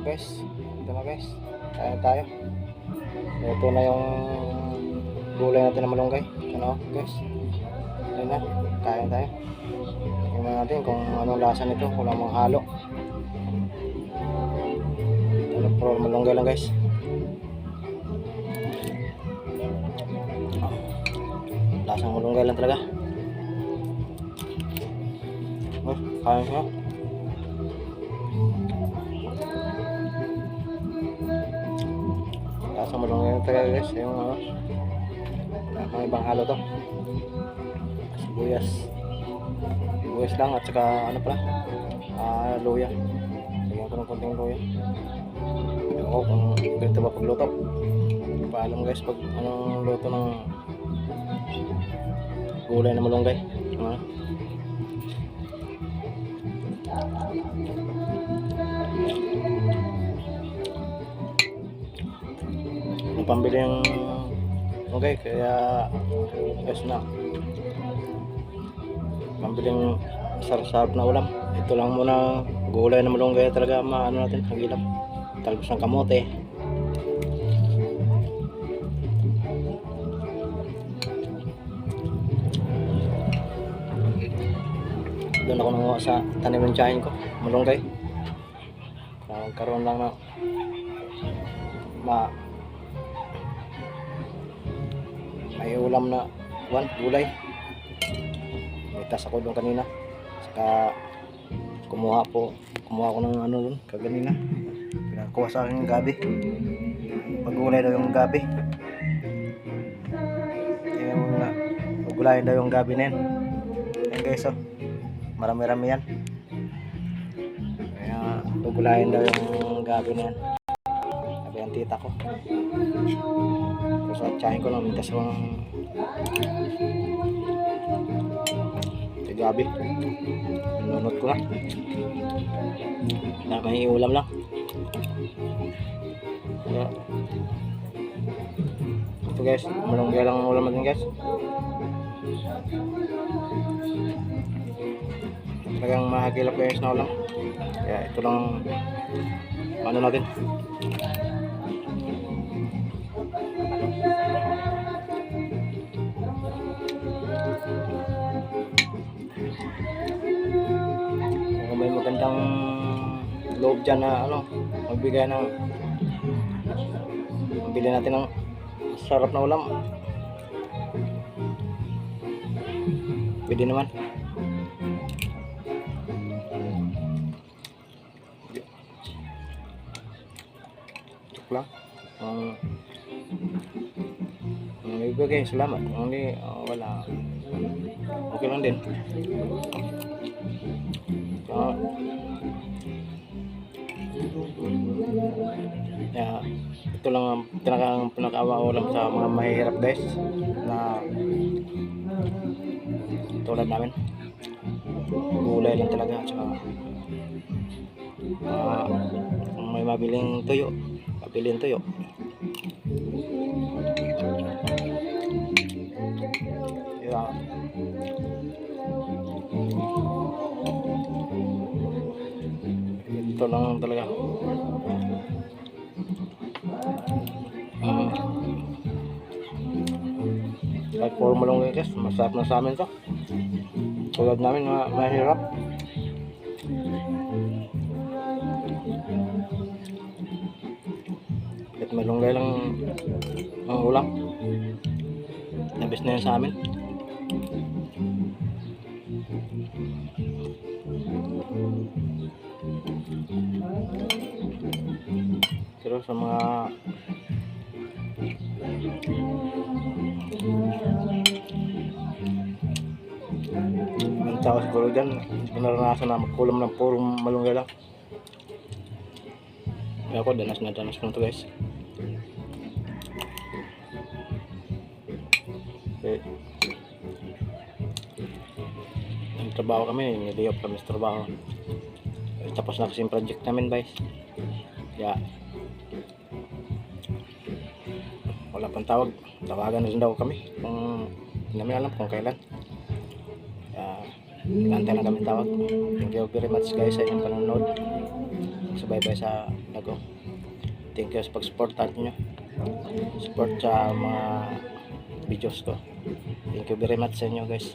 guys. Ito na guys. Kaya tayo. Ito na yung gulay natin na malunggay. Ano guys. Ito na. Kaya tayo. Tingnan natin kung anong lasa nito. Wala mong halo. Ito na puro malunggay lang guys. Lasang malunggay lang talaga. Kaya siya. Lasang malunggay lang talaga guys. Yung ang ibang halo to. Sibuyas. Sibuyas lang at saka ano pala, luya. Lagyan ko ng konting luya. Ewan ko kung ganito ba pagluto. Paalam guys pag anong luto ng gulay na malunggay. Pambili yung malunggay kaya guys na pambiling sarap na ulam. Ito lang muna gulay na malunggay talaga maano natin ang ilap. Talbos ng kamote. Doon ako nanguha sa tanim ng tiyahin ko, malunggay. Karoon lang na may ulam na gulay. May tas ako doon kanina. Saka kumuha ko ng ano doon kaganina. Pinakuha sa akin yung gabi. Pagulay daw yung gabi. Pagulayan daw yung gabi na yan. Ayan guys, oh. Marami-rami yan. Kaya pagulayan daw yung gabi na yan. Sabi ang tita ko. Tapos atsahin ko lang mintas ng gabi. Nunod ko na. May ulam lang. Kaya ito guys, malunggay lang ang ulam natin guys. Talagang mahagilap guys na ulam. Kaya ito lang ano natin. Kung may magandang loob dyan na ano, magbigay ng mabili natin ng sarap na ulam, pwede naman. Joke lang. Ibigay, salamat. Hindi, wala. Okay lang din. Ito lang ang pinaka-ulam sa mga mahihirap guys na tulad namin. Gulay lang talaga. Tsaka kung may mabiling tuyo, pabiling tuyo. Ito lang talaga. Kahit puro malunggay guys, masarap na sa amin to. Tulad namin mahirap. Kahit malunggay lang ang ulam, nabis na yan sa amin. Pero sa mga ang tao siguro dyan, hindi ko naranasan na magkulam ng purong malunggay lang. Kaya ako danas na danas ko to guys. Okay. Nagtrabaho kami, niliyop kami sa trabaho. Tapos na kasi yung project namin guys. Kaya wala pang tawag. Tawagan na rin daw kami kung hindi namin alam kung kailan. Kaya antay na kami tawag. Thank you very much guys sa inyong panonood. pagsubaybay sa vlog ko. Thank you sa pag-supportan nyo. Support sa mga videos ko. Thank you very much sa inyo guys.